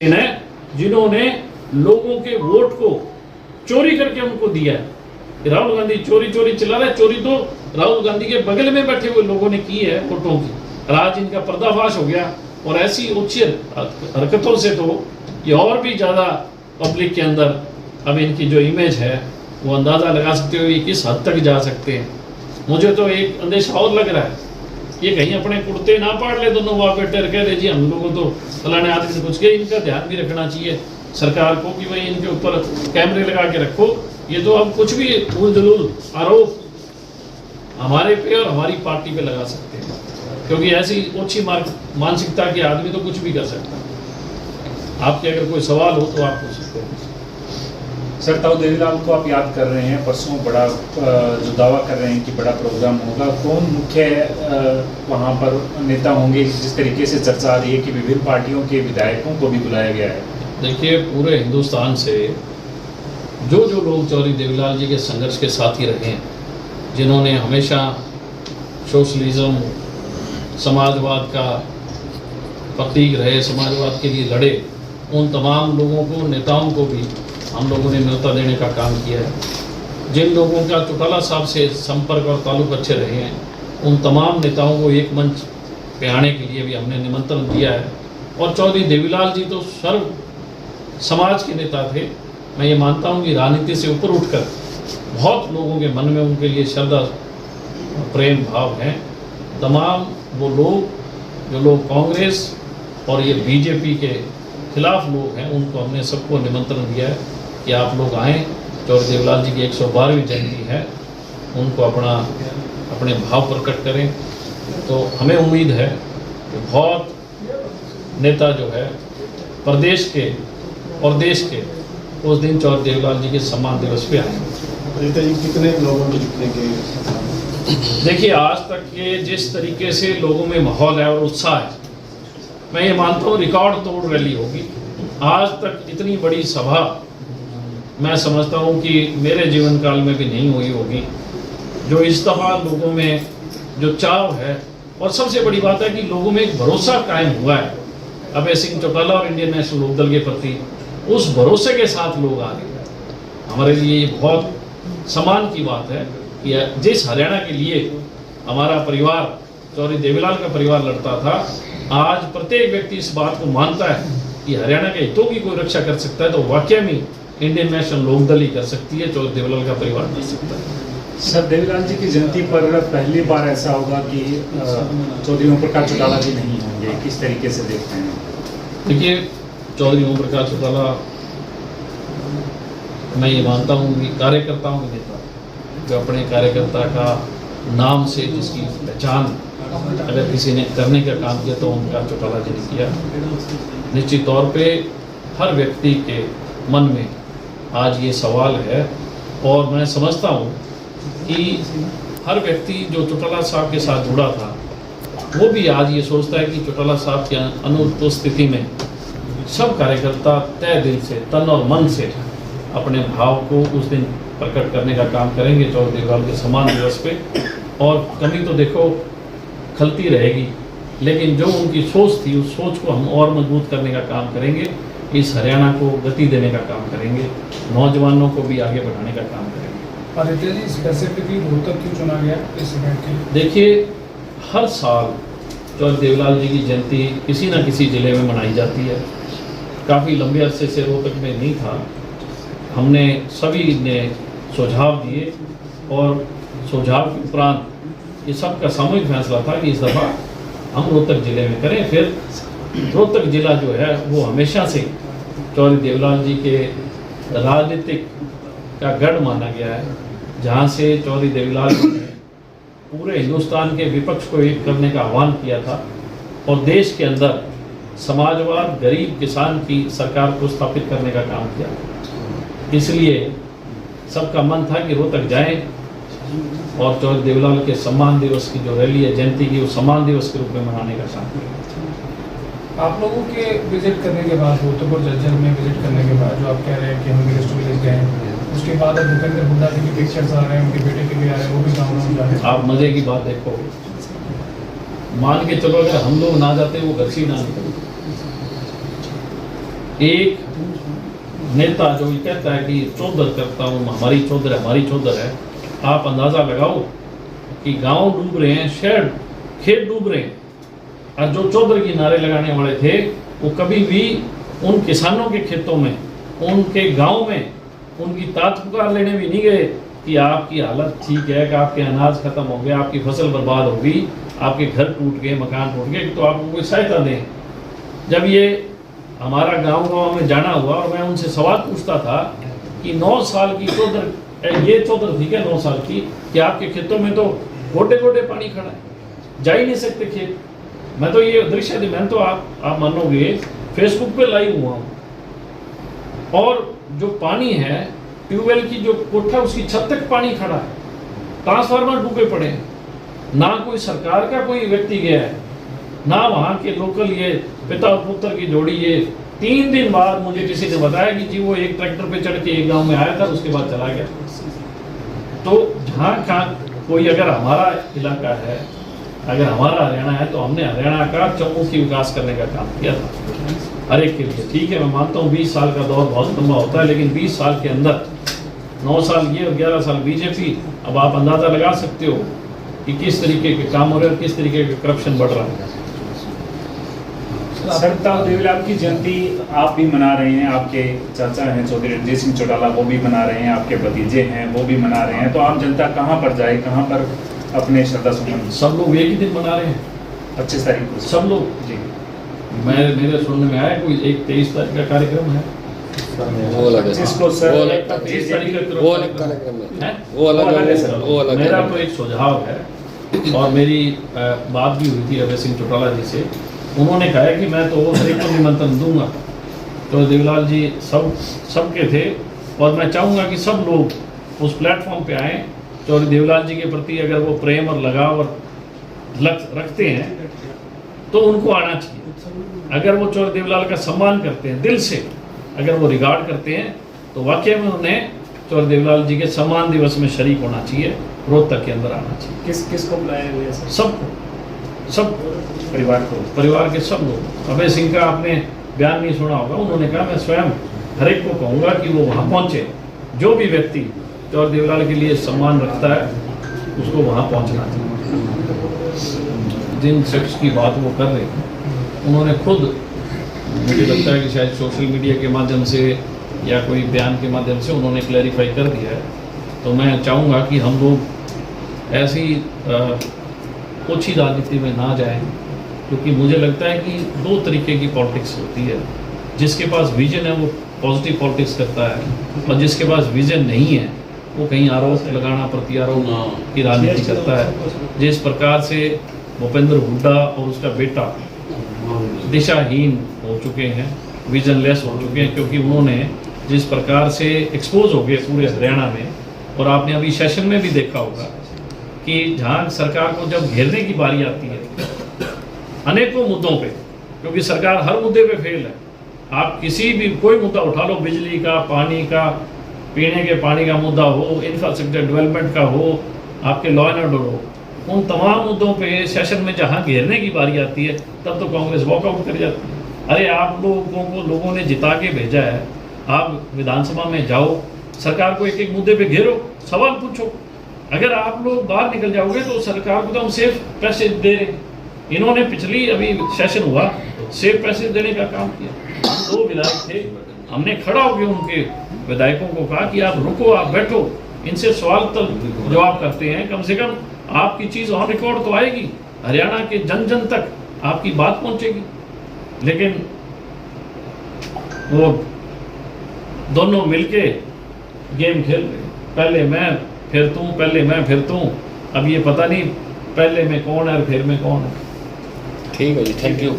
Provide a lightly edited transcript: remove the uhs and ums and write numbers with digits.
है जिन्होंने लोगों के वोट को चोरी करके उनको दिया है। राहुल गांधी चोरी चोरी चला रहे, चोरी तो राहुल गांधी के बगल में बैठे हुए लोगों ने की है वोटों की। आज इनका पर्दाफाश हो गया और ऐसी उच्च हरकतों से तो ये और भी ज्यादा पब्लिक के अंदर अब इनकी जो इमेज है वो अंदाजा लगा सकते हो किस हद तक जा सकते हैं। मुझे तो एक अंदेशा और लग रहा है, ये कहीं अपने कुर्ते ना पाड़ ले दोनों बाप बेटे, कह रहे जी हम लोगों तो फलाने आदमी से कुछ के। इनका ध्यान भी रखना चाहिए सरकार को कि भाई इनके ऊपर कैमरे लगा के रखो। ये तो अब कुछ भी भूल जलूल आरोप हमारे पे और हमारी पार्टी पे लगा सकते हैं, क्योंकि ऐसी ओछी मानसिकता के आदमी तो कुछ भी कर सकता है। आपके अगर कोई सवाल हो तो आप पूछ सकते हैं। सर, ताऊ देवीलाल को आप याद कर रहे हैं, परसों बड़ा जो दावा कर रहे हैं कि बड़ा प्रोग्राम होगा, कौन मुख्य वहाँ पर नेता होंगे? जिस तरीके से चर्चा आ रही है कि विभिन्न पार्टियों के विधायकों को भी बुलाया गया है। देखिए, पूरे हिंदुस्तान से जो लोग चौधरी देवीलाल जी के संघर्ष के साथी रहे हैं, जिन्होंने हमेशा सोशलिज्म समाजवाद का प्रतीक रहे, समाजवाद के लिए लड़े, उन तमाम लोगों को, नेताओं को भी हम लोगों ने न्योता देने का काम किया है। जिन लोगों का चौटाला साहब से संपर्क और ताल्लुक अच्छे रहे हैं, उन तमाम नेताओं को एक मंच पे आने के लिए भी हमने निमंत्रण दिया है। और चौधरी देवीलाल जी तो सर्व समाज के नेता थे। मैं ये मानता हूँ कि राजनीति से ऊपर उठकर बहुत लोगों के मन में उनके लिए श्रद्धा प्रेम भाव हैं। तमाम वो लोग जो लोग कांग्रेस और ये बीजेपी के खिलाफ लोग हैं, उनको हमने सबको निमंत्रण दिया है कि आप लोग आएँ। चौधरी देवीलाल जी की 112वीं जयंती है, उनको अपने भाव प्रकट करें। तो हमें उम्मीद है कि बहुत नेता जो है प्रदेश के और देश के उस दिन चौधरी देवीलाल जी के सम्मान दिवस पे आएंगे। कितने लोगों के जितने के? देखिए, आज तक के जिस तरीके से लोगों में माहौल है और उत्साह है, मैं ये मानता हूँ रिकॉर्ड तोड़ रैली होगी। आज तक इतनी बड़ी सभा मैं समझता हूँ कि मेरे जीवन काल में भी नहीं हुई होगी। जो इस दफा लोगों में जो चाव है, और सबसे बड़ी बात है कि लोगों में एक भरोसा कायम हुआ है अभय सिंह चौटाला और इंडियन नेशनल लोकदल के प्रति। उस भरोसे के साथ लोग आ रहे हैं। हमारे लिए ये बहुत सम्मान की बात है कि जिस हरियाणा के लिए हमारा परिवार, चौधरी देवीलाल का परिवार लड़ता था, आज प्रत्येक व्यक्ति इस बात को मानता है कि हरियाणा के हितों की कोई रक्षा कर सकता है तो वाकई में इंडियन नेशनल लोकदल ही कर सकती है, चौधरी देवीलाल का परिवार कर सकता है। सर, देवीलाल जी की जयंती पर पहली बार ऐसा होगा कि चौधरी ओम प्रकाश चौटाला जी नहीं होंगे, किस तरीके से देखते हैं? देखिए, चौधरी ओम प्रकाश चौटाला, मैं ये मानता हूँ कि कार्यकर्ताओं के नेता, जो अपने कार्यकर्ता का नाम से जिसकी पहचान अगर किसी ने करने का काम किया तो ओम प्रकाश चौटाला जी ने किया। निश्चित तौर पे हर व्यक्ति के मन में आज ये सवाल है, और मैं समझता हूँ कि हर व्यक्ति जो चौटाला साहब के साथ जुड़ा था, वो भी आज ये सोचता है कि चौटाला साहब की अनुपस्थिति में सब कार्यकर्ता तय दिल से, तन और मन से अपने भाव को उस दिन प्रकट करने का काम करेंगे चौधरी देवीलाल के सम्मान दिवस पे। और कमी तो देखो खलती रहेगी, लेकिन जो उनकी सोच थी, उस सोच को हम और मजबूत करने का काम करेंगे। इस हरियाणा को गति देने का काम करेंगे, नौजवानों को भी आगे बढ़ाने का काम करेंगे। आदित्य जी, स्पेसिफिकली रोहतक क्यों चुना गया इस इवेंट के लिए? देखिए, हर साल चौधरी देवीलाल जी की जयंती किसी न किसी ज़िले में मनाई जाती है। काफ़ी लंबे अरसे से रोहतक में नहीं था। हमने सभी ने सुझाव दिए और सुझाव के उपरांत ये सबका सामूहिक फैसला था कि इस दफ़ा हम रोहतक ज़िले में करें। फिर रोहतक ज़िला जो है वो हमेशा से चौधरी देवीलाल जी के राजनीतिक का गढ़ माना गया है, जहाँ से चौधरी देवीलाल जी ने पूरे हिंदुस्तान के विपक्ष को एक करने का आह्वान किया था और देश के अंदर समाजवाद, गरीब किसान की सरकार को स्थापित करने का काम किया। इसलिए सबका मन था कि रोहतक जाएं और चौधरी देवीलाल के सम्मान दिवस की जो रैली है जयंती की, वो सम्मान दिवस के रूप में मनाने का काम करें। आप लोगों के विजिट करने के बाद, रोहतक और झज्जर में विजिट करने के बाद, जो आप कह रहे हैं कि हम गेस्ट विलेज गए, उसके बाद अब भूपेंद्र हुड्डा जी के पिक्चर्स आ रहे हैं, उनके बेटे के भी आ रहे हैं, वो भी गाँव में जा रहे हैं। आप मजे की बात देखो, मान के चलो अगर हम लोग ना जाते वो घर से ही ना निकलते। एक नेता जो ये कहता है कि चौधर करता हूँ, हमारी चौधर है, आप अंदाज़ा लगाओ कि गांव डूब रहे हैं, शहर खेत डूब रहे हैं, और जो चौधर की नारे लगाने वाले थे वो कभी भी उन किसानों के खेतों में, उनके गांव में उनकी तात पुकार लेने भी नहीं गए कि आपकी हालत ठीक है, कि आपके अनाज खत्म हो गया, आपकी फसल बर्बाद होगी, आपके घर टूट गए, मकान टूट गए, तो आपको कोई सहायता दें। जब ये हमारा गांव में जाना हुआ और मैं उनसे सवाल पूछता था कि 9 साल की चौधर, ये चौधर थी क्या 9 साल की, कि आपके खेतों में तो गोटे गोटे पानी खड़ा है, जा ही नहीं सकते खेत। मैं तो ये दृश्य थी, मैं तो आप मानोगे फेसबुक पे लाइव हुआ हूँ, और जो पानी है ट्यूबवेल की जो कोठा उसकी छत तक पानी खड़ा है, ट्रांसफार्मर डूबे पड़े हैं, ना कोई सरकार का कोई व्यक्ति गया है, ना वहाँ के लोकल ये पिता और पुत्र की जोड़ी। ये 3 दिन बाद मुझे किसी ने बताया कि जी वो एक ट्रैक्टर पे चढ़ के एक गांव में आया था, उसके बाद चला गया। तो जहाँ का कोई अगर हमारा इलाका है, अगर हमारा हरियाणा है, तो हमने हरियाणा का चौमुखी विकास करने का काम किया था हर एक के लिए। ठीक है, मैं मानता हूँ 20 साल का दौर बहुत लंबा होता है, लेकिन 20 साल के अंदर 9 साल ये और 11 साल बीजेपी, अब आप अंदाज़ा लगा सकते हो कि किस तरीके के काम हो रहे हैं और किस तरीके का करप्शन बढ़ रहा है। सर, ताऊ देवीलाल की जयंती आप भी मना रहे हैं, आपके चाचा हैं चौधरी रणजीत सिंह चौटाला वो भी मना रहे हैं, आपके भतीजे हैं वो भी मना रहे हैं, तो आम जनता कहाँ पर जाए, कहाँ पर अपने श्रद्धा सुमन? सब लोग एक ही दिन मना रहे हैं, 25 तारीख को सब लोग जी। मेरे सुनने में आया कोई एक 23 तारीख का कार्यक्रम है, वो अलग है, जिसको सर वो अलग 23 तारीख का वो अलग कार्यक्रम है, है। वो अलग है सर, वो अलग मेरा है। तो एक सुझाव है, और मेरी बात भी हुई थी अभय सिंह चौटाला जी से, उन्होंने कहा है कि मैं तो हर एक को निमंत्रण दूंगा, तो देवीलाल जी सबके थे, और मैं चाहूँगा कि सब लोग उस प्लेटफॉर्म पे आएँ, चौधरी देवीलाल जी के प्रति अगर वो प्रेम और लगाव और रखते हैं तो उनको आना चाहिए। अगर वो चौधरी देवीलाल का सम्मान करते हैं दिल से, अगर वो रिगार्ड करते हैं, तो वाकई में उन्हें चौधरी देवीलाल जी के सम्मान दिवस में शरीक होना चाहिए, रोहतक के अंदर आना चाहिए। किसको बुलाया हुआ है सर? सबको, सब परिवार के सब लोग। अभय सिंह का आपने बयान नहीं सुना होगा, उन्होंने कहा मैं स्वयं हर एक को कहूँगा कि वो वहाँ पहुँचे, जो भी व्यक्ति चौधरी देवीलाल के लिए सम्मान रखता है उसको वहाँ पहुँचना चाहिए। जिन शख्स की बात वो कर रहे हैं, उन्होंने खुद, मुझे लगता है कि शायद सोशल मीडिया के माध्यम से या कोई बयान के माध्यम से उन्होंने क्लैरिफाई कर दिया है। तो मैं चाहूँगा कि हम लोग ऐसी ओछी राजनीति में ना जाएं, क्योंकि मुझे लगता है कि 2 तरीके की पॉलिटिक्स होती है। जिसके पास विजन है वो पॉजिटिव पॉलिटिक्स करता है, और जिसके पास विजन नहीं है वो कहीं आरोप लगाना, प्रत्यारोप की राजनीति करता है। जिस प्रकार से भूपेंद्र हुड्डा और उसका बेटा दिशाहीन हो चुके हैं, विजनलेस हो चुके हैं, क्योंकि उन्होंने जिस प्रकार से एक्सपोज हो गए पूरे हरियाणा में, और आपने अभी सेशन में भी देखा होगा कि जहाँ सरकार को जब घेरने की बारी आती है अनेकों मुद्दों पे, क्योंकि सरकार हर मुद्दे पे फेल है, आप किसी भी कोई मुद्दा उठा लो, बिजली का, पानी का, पीने के पानी का मुद्दा हो, इंफ्रास्ट्रक्चर डेवलपमेंट का हो, आपके लॉ एंड ऑर्डर हो, उन तमाम मुद्दों पे सेशन में जहाँ घेरने की बारी आती है तब तो कांग्रेस वॉकआउट कर जाती है। अरे आप लोगों ने जिता के भेजा है, आप विधानसभा में जाओ, सरकार को एक एक मुद्दे पे घेरो, सवाल पूछो। अगर आप लोग बाहर निकल जाओगे तो सरकार को तो हम सेफ पैसे दे रहे हैं। इन्होंने पिछली अभी सेशन हुआ सेफ पैसे देने का काम किया। 2 विधायक थे, हमने खड़ा होकर उनके विधायकों को कहा कि आप रुको, आप बैठो, इनसे सवाल तक जवाब करते हैं, कम से कम आपकी चीज़ ऑन रिकॉर्ड तो आएगी, हरियाणा के जन जन तक आपकी बात पहुंचेगी। लेकिन वो दोनों मिलके गेम खेल रहे, पहले मैं फिर तू, पहले मैं फिर तू। अब ये पता नहीं पहले में कौन है और फिर में कौन है। ठीक है जी, थैंक यू।